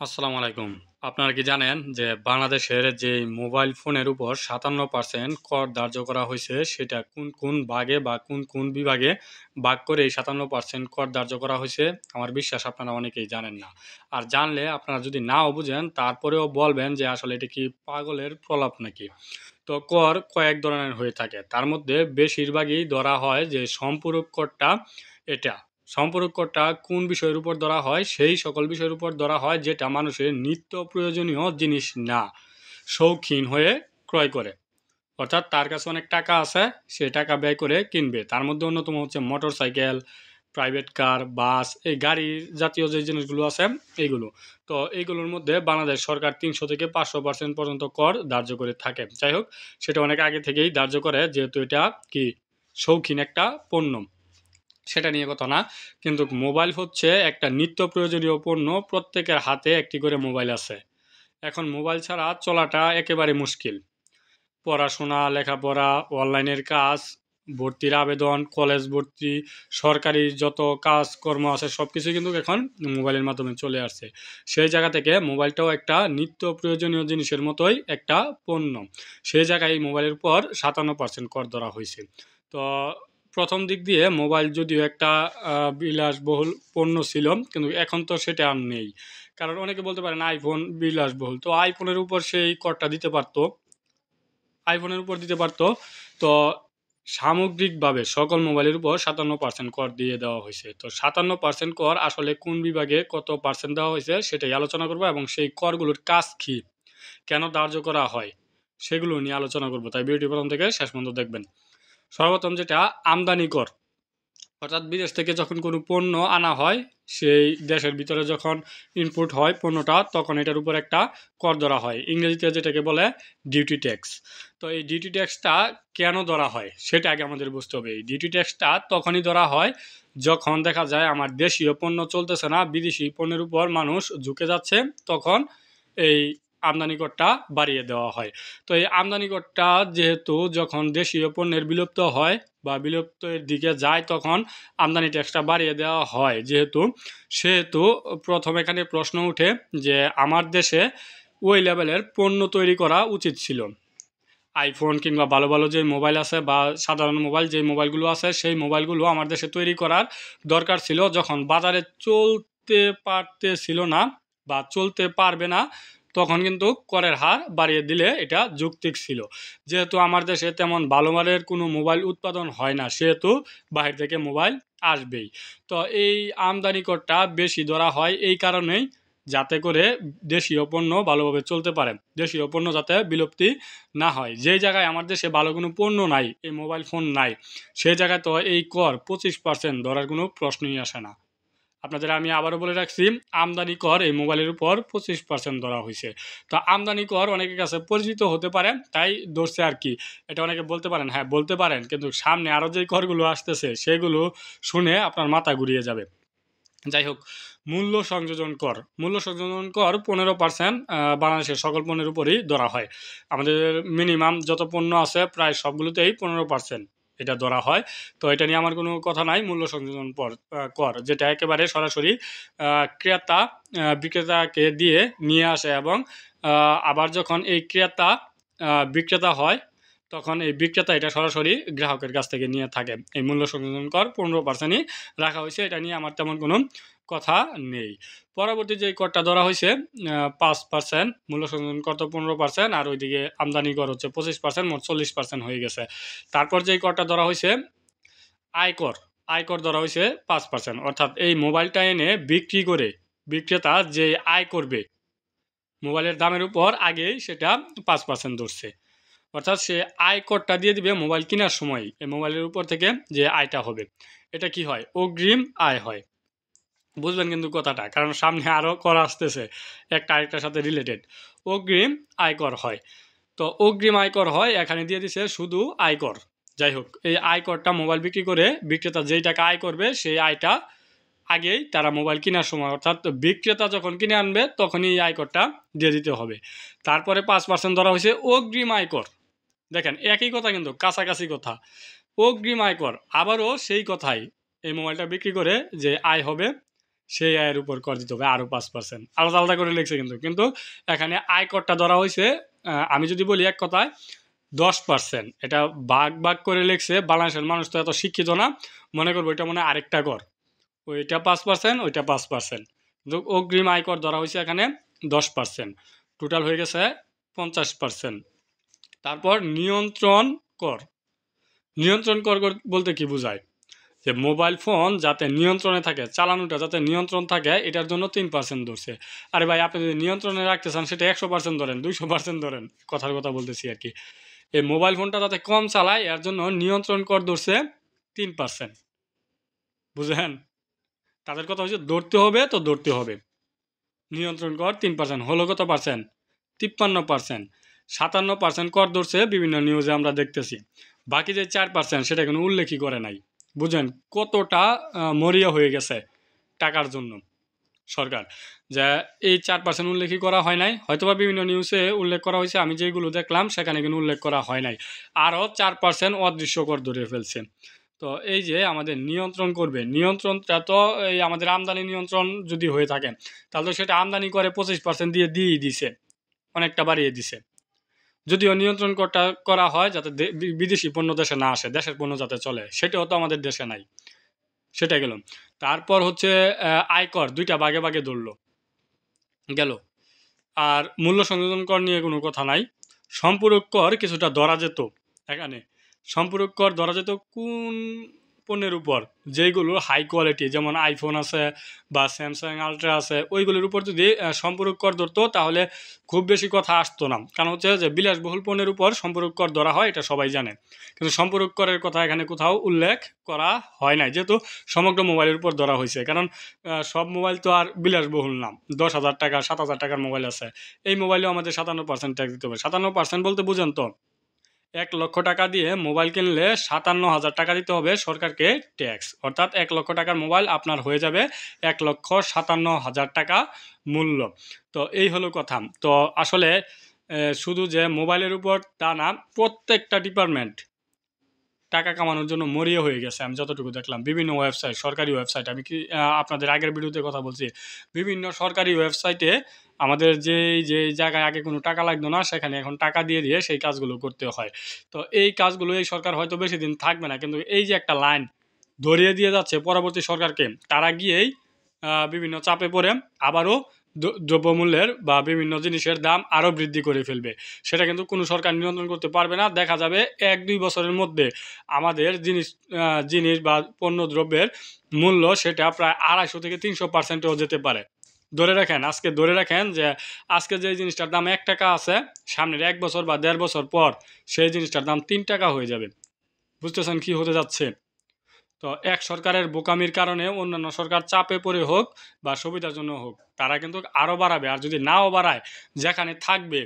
আসসালামু আলাইকুম। আপনারা কি জানেন যে বাংলাদেশের যে মোবাইল ফোনের উপর ৫৭% কর ধার্য করা হইছে সেটা কোন, কোন ভাগে বা কোন, কোন বিভাগে ভাগ করে এই ৫৭% কর ধার্য করা হইছে? আমার বিশ্বাস আপনারা অনেকেই জানেন না। আর জানলে আপনারা যদি নাও বুঝেন তারপরেও বলবেন যে আসলে এটা কি পাগলের প্রলাপ নাকি? তো কর কয়েক ধরনের হয়ে থাকে। তার মধ্যে বেশিরভাগই ধরা হয় যে সম্পূরক করটা এটা। সম্পূরক করটা কোন বিষয়ের উপর ধরা হয়? সেই সকল বিষয়ের উপর ধরা হয় যেটা মানুষের নিত্য প্রয়োজনীয় জিনিস না, শৌখিন হয়ে ক্রয় করে। অর্থাৎ তার কাছে অনেক টাকা আছে, সে টাকা ব্যয় করে কিনবে। তার মধ্যে অন্যতম হচ্ছে মোটরসাইকেল, প্রাইভেট কার, বাস, এই গাড়ি জাতীয় যে জিনিসগুলো আছে এইগুলো। তো এইগুলোর মধ্যে বাংলাদেশ সরকার ৩০০ থেকে ৫০০% পর্যন্ত কর ধার্য করে থাকে। যাই হোক, সেটা অনেক আগে থেকেই ধার্য করে যেহেতু এটা কি শৌখিন একটা পণ্য। সেটা নিয়ে কথা না। কিন্তু মোবাইল হচ্ছে একটা নিত্য প্রয়োজনীয় পণ্য। প্রত্যেকের হাতে একটি করে মোবাইল আছে। এখন মোবাইল ছাড়া চলাটা একেবারে মুশকিল। পড়াশোনা, লেখাপড়া, অনলাইনের কাজ, ভর্তির আবেদন, কলেজ ভর্তি, সরকারি যত কাজকর্ম আছে সবকিছুই কিন্তু এখন মোবাইলের মাধ্যমে চলে আসছে। সেই জায়গা থেকে মোবাইলটাও একটা নিত্য প্রয়োজনীয় জিনিসের মতোই একটা পণ্য। সেই জায়গায় এই মোবাইলের উপর ৫৭% কর ধরা হইছে। তো প্রথম দিক দিয়ে মোবাইল যদিও একটা বিলাসবহুল পণ্য ছিল, কিন্তু এখন তো সেটা আর নেই। কারণ অনেকে বলতে পারেন আইফোন বিলাসবহুল। তো আইফোনের উপর সেই করটা দিতে পারত। আইফোনের উপর দিতে পারতো। তো সামগ্রিকভাবে সকল মোবাইলের উপর ৫৭% কর দিয়ে দেওয়া হয়েছে। তো ৫৭% কর আসলে কোন বিভাগে কত পার্সেন্ট দেওয়া হয়েছে সেটাই আলোচনা করবো, এবং সেই করগুলোর কাজ কী, কেন ধার্য করা হয় সেগুলো নিয়ে আলোচনা করবো। তাই ভিডিওটি প্রথম থেকে শেষ পর্যন্ত দেখবেন। সর্বপ্রথম যেটা আমদানি কর, অর্থাৎ বিদেশ থেকে যখন কোনো পণ্য আনা হয়, সেই দেশের ভিতরে যখন ইনপুট হয় পণ্যটা, তখন এটার উপর একটা কর ধরা হয়, ইংরেজিতে যেটাকে বলে ডিউটি ট্যাক্স। তো এই ডিউটি ট্যাক্সটা কেন ধরা হয় সেটা আগে আমাদের বুঝতে হবে। এই ডিউটি ট্যাক্সটা তখনই ধরা হয় যখন দেখা যায় আমার দেশীয় পণ্য চলতেছে না, বিদেশি পণ্যের উপর মানুষ ঝুঁকে যাচ্ছে, তখন এই আমদানি করটা বাড়িয়ে দেওয়া হয়। তো এই আমদানি করটা যেহেতু যখন দেশীয় পণ্যের বিলুপ্ত হয় বা বিলুপ্তের দিকে যায়, তখন আমদানি ট্যাক্সটা বাড়িয়ে দেওয়া হয় যেহেতু, সেহেতু প্রথম এখানে প্রশ্ন উঠে যে আমার দেশে ওই লেভেলের পণ্য তৈরি করা উচিত ছিল। আইফোন কিংবা ভালো ভালো যে মোবাইল আছে বা সাধারণ মোবাইল যে মোবাইলগুলো আছে, সেই মোবাইলগুলো আমার দেশে তৈরি করার দরকার ছিল যখন বাজারে চলতে পারতেছিল না বা চলতে পারবে না, তখন কিন্তু করের হার বাড়িয়ে দিলে এটা যৌক্তিক ছিল। যেহেতু আমার দেশে তেমন ভালো মানের কোনো মোবাইল উৎপাদন হয় না, সেহেতু বাইরে থেকে মোবাইল আসবেই। তো এই আমদানি করটা বেশি ধরা হয় এই কারণেই, যাতে করে দেশীয় পণ্য ভালোভাবে চলতে পারে, দেশীয় পণ্য যাতে বিলুপ্তি না হয়। যেই জায়গায় আমার দেশে ভালো কোনো পণ্য নাই, এই মোবাইল ফোন নাই, সেই জায়গায় তো এই কর 25% ধরার কোনো প্রশ্নই আসে না। আপনাদের আমি আবারও বলে রাখছি, আমদানি কর এই মোবাইলের উপর 25% ধরা হয়েছে। তো আমদানি কর অনেকের কাছে পরিচিত হতে পারে, তাই ধরছে আর কি। এটা অনেকে বলতে পারেন, হ্যাঁ বলতে পারেন, কিন্তু সামনে আরও যে করগুলো আসতেছে সেগুলো শুনে আপনার মাথা ঘুরিয়ে যাবে। যাই হোক, মূল্য সংযোজন কর, মূল্য সংযোজন কর 15% বাংলাদেশের সকল পণ্যের উপরেই ধরা হয়। আমাদের মিনিমাম যত পণ্য আছে প্রায় সবগুলোতেই 15% এটা ধরা হয়। তো এটা নিয়ে আমার কোনো কথা নাই। মূল্য সংযোজন কর যেটা একেবারে সরাসরি ক্রেতা বিক্রেতাকে দিয়ে নিয়ে আসে, এবং আবার যখন এই ক্রেতা বিক্রেতা হয়, তখন এই বিক্রেতা এটা সরাসরি গ্রাহকের কাছ থেকে নিয়ে থাকে। এই মূল্য সংযোজন কর 15%ই রাখা হয়েছে, এটা নিয়ে আমার তেমন কোনো কথা নেই। পরবর্তী যে করটা ধরা হয়েছে 5%, মূল্য সংযোজন কর তো 15%, আর ওইদিকে আমদানি কর হচ্ছে 25%, মোট 40% হয়ে গেছে। তারপর যে করটা ধরা হয়েছে আয়কর, আয়কর ধরা হয়েছে 5%। অর্থাৎ এই মোবাইলটা এনে বিক্রি করে বিক্রেতা যে আয় করবে মোবাইলের দামের উপর, আগেই সেটা 5% ধরছে। অর্থাৎ সে আয় করটা দিয়ে দিবে মোবাইল কেনার সময়, এই মোবাইলের উপর থেকে যে আয়টা হবে এটা কি হয়, অগ্রিম আয় হয়। বুঝবেন কিন্তু কথাটা, কারণ সামনে আরও কর আসতেছে একটা আরেকটার সাথে রিলেটেড। অগ্রিম আয়কর হয়। তো অগ্রিম আয়কর হয়, এখানে দিয়ে দিছে শুধু আয়কর। যাই হোক, এই আয়করটা মোবাইল বিক্রি করে বিক্রেতা যেই টাকা আয় করবে সেই আয়টা আগেই তারা মোবাইল কেনার সময়, অর্থাৎ বিক্রেতা যখন কিনে আনবে তখনই এই আয়করটা দিয়ে দিতে হবে। তারপরে 5% ধরা হয়েছে অগ্রিম আয়কর। দেখেন একই কথা কিন্তু কাছাকাছি কথা। অগ্রিম আয়কর আবারও সেই কথাই, এই মোবাইলটা বিক্রি করে যে আয় হবে সেই আয়ের উপর কর দিতে হবে আরও 5%। আলাদা আলাদা করে লিখছে কিন্তু কিন্তু এখানে আয়করটা ধরা হয়েছে আমি যদি বলি এক কথায় 10%। এটা ভাগ ভাগ করে লিখছে। বাংলাদেশের মানুষ তো এত শিক্ষিত না, মনে করবো এটা মনে হয় আরেকটা কর, ওইটা 5%, ওইটা 5%। কিন্তু অগ্রিম আয়কর ধরা হয়েছে এখানে 10%। টোটাল হয়ে গেছে 50%। তারপর নিয়ন্ত্রণ কর। নিয়ন্ত্রণ কর বলতে কি বোঝায়? যে মোবাইল ফোন যাতে নিয়ন্ত্রণে থাকে, চালানোটা যাতে নিয়ন্ত্রণ থাকে, এটার জন্য 3% ধরছে। আরে ভাই, আপনি যদি নিয়ন্ত্রণে রাখতে চান সেটা 100% ধরেন, 200% ধরেন, কথার কথা বলতেছি আর কি। এই মোবাইল ফোনটা যাতে কম চালায় এর জন্য নিয়ন্ত্রণ কর ধরছে 3%। বুঝলেন? তাদের কথা হচ্ছে ধরতে হবে তো ধরতে হবে। নিয়ন্ত্রণ কর 3%, হলো কত পার্সেন্ট? 53%। 57% কর ধরছে বিভিন্ন নিউজে আমরা দেখতেছি। বাকি যে 4% সেটা কোনো উল্লেখই করে নাই। বুঝেন কতটা মরিয়া হয়ে গেছে টাকার জন্য সরকার, যে এই 4% উল্লেখই করা হয় নাই। হয়তোবা বিভিন্ন নিউজে উল্লেখ করা হয়েছে, আমি যেগুলো দেখলাম সেখানে কিন্তু উল্লেখ করা হয় নাই। আরও 4% অদৃশ্য কর ধরে ফেলছে। তো এই যে আমাদের নিয়ন্ত্রণ করবে, নিয়ন্ত্রণটা তো এই আমাদের আমদানি নিয়ন্ত্রণ যদি হয়ে থাকে তাহলে সেটা আমদানি করে 25% দিয়েই দিছে, অনেকটা বাড়িয়ে দিছে। যদিও নিয়ন্ত্রণ করা হয় যাতে বিদেশি পণ্য দেশে না আসে, দেশের পণ্য যাতে চলে, সেটাও তো আমাদের দেশে নাই। সেটা গেল। তারপর হচ্ছে আয়কর দুইটা ভাগে ভাগে ধরলো গেল। আর মূল্য সংযোজন কর নিয়ে কোনো কথা নাই। সম্পূরক কর কিছুটা ধরা যেত এখানে। সম্পূরক কর ধরা যেত কোন পণ্যের উপর? যেইগুলো হাই কোয়ালিটি, যেমন আইফোন আছে বা স্যামসাং আলট্রা আছে, ওইগুলোর উপর যদি সম্পূরক কর ধরতো তাহলে খুব বেশি কথা আসতো না। কারণ হচ্ছে যে বিলাসবহুল পণ্যের উপর সম্পূরক কর ধরা হয়, এটা সবাই জানে। কিন্তু সম্পূরক করের কথা এখানে কোথাও উল্লেখ করা হয় নাই, যেহেতু সমগ্র মোবাইলের উপর ধরা হয়েছে। কারণ সব মোবাইল তো আর বিলাসবহুল না। 10,000 টাকা 7,000 টাকার মোবাইল আছে, এই মোবাইলেও আমাদের 57% ট্যাক্স দিতে হবে। 57% বলতে বুঝেন তো, 1,00,000 টাকা দিয়ে মোবাইল কিনলে 57,000 টাকা দিতে হবে সরকারকে ট্যাক্স। অর্থাৎ 1,00,000 টাকার মোবাইল আপনার হয়ে যাবে 1,57,000 টাকা মূল্য। তো এই হলো কথা। তো আসলে শুধু যে মোবাইলের উপর তা না, প্রত্যেকটা ডিপার্টমেন্ট টাকা কামানোর জন্য মরিয়া হয়ে গেছে। আমি যতটুকু দেখলাম বিভিন্ন ওয়েবসাইট, সরকারি ওয়েবসাইট, আমি কি আপনাদের আগের ভিডিওতে কথা বলছি, বিভিন্ন সরকারি ওয়েবসাইটে আমাদের যে জায়গায় আগে কোনো টাকা লাগতো না সেখানে এখন টাকা দিয়ে দিয়ে সেই কাজগুলো করতে হয়। তো এই কাজগুলো এই সরকার হয়তো বেশি দিন থাকবে না, কিন্তু এই যে একটা লাইন ধরিয়ে দিয়ে যাচ্ছে পরবর্তী সরকারকে, তারা গিয়েই বিভিন্ন চাপে পড়ে আবারও দ্রব্যমূল্যের বা বিভিন্ন জিনিসের দাম আরও বৃদ্ধি করে ফেলবে। সেটা কিন্তু কোনো সরকার নিয়ন্ত্রণ করতে পারবে না। দেখা যাবে 1-2 বছরের মধ্যে আমাদের জিনিস বা পণ্য দ্রব্যের মূল্য সেটা প্রায় 250 থেকে 300%ও যেতে পারে। ধরে রাখেন, আজকে ধরে রাখেন যে আজকে যে জিনিসটার দাম 1 টাকা আছে, সামনের 1 বছর বা 1.5 বছর পর সেই জিনিসটার দাম 3 টাকা হয়ে যাবে। বুঝতেছেন কি হতে যাচ্ছে? তো এক সরকারের বোকামির কারণে অন্যান্য সরকার চাপে পড়ে হোক বা সুবিধার জন্য হোক, তারা কিন্তু আরও বাড়াবে। আর যদি নাও বাড়ায়, যেখানে থাকবে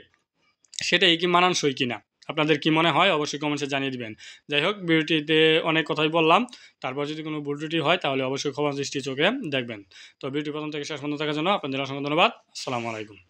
সেটাই কি মানানসই কিনা, আপনাদের কি মনে হয় অবশ্যই কমেন্টসে জানিয়ে দিবেন। যাই হোক, ভিডিওটিতে অনেক কথাই বললাম। তারপর যদি কোনো ভুল ত্রুটি হয় তাহলে অবশ্যই ক্ষমা দৃষ্টি চোখে দেখবেন। তো ভিডিওটি প্রথম থেকে শেষ পর্যন্ত দেখার জন্য আপনাদের অসংখ্য ধন্যবাদ। আসসালামু আলাইকুম।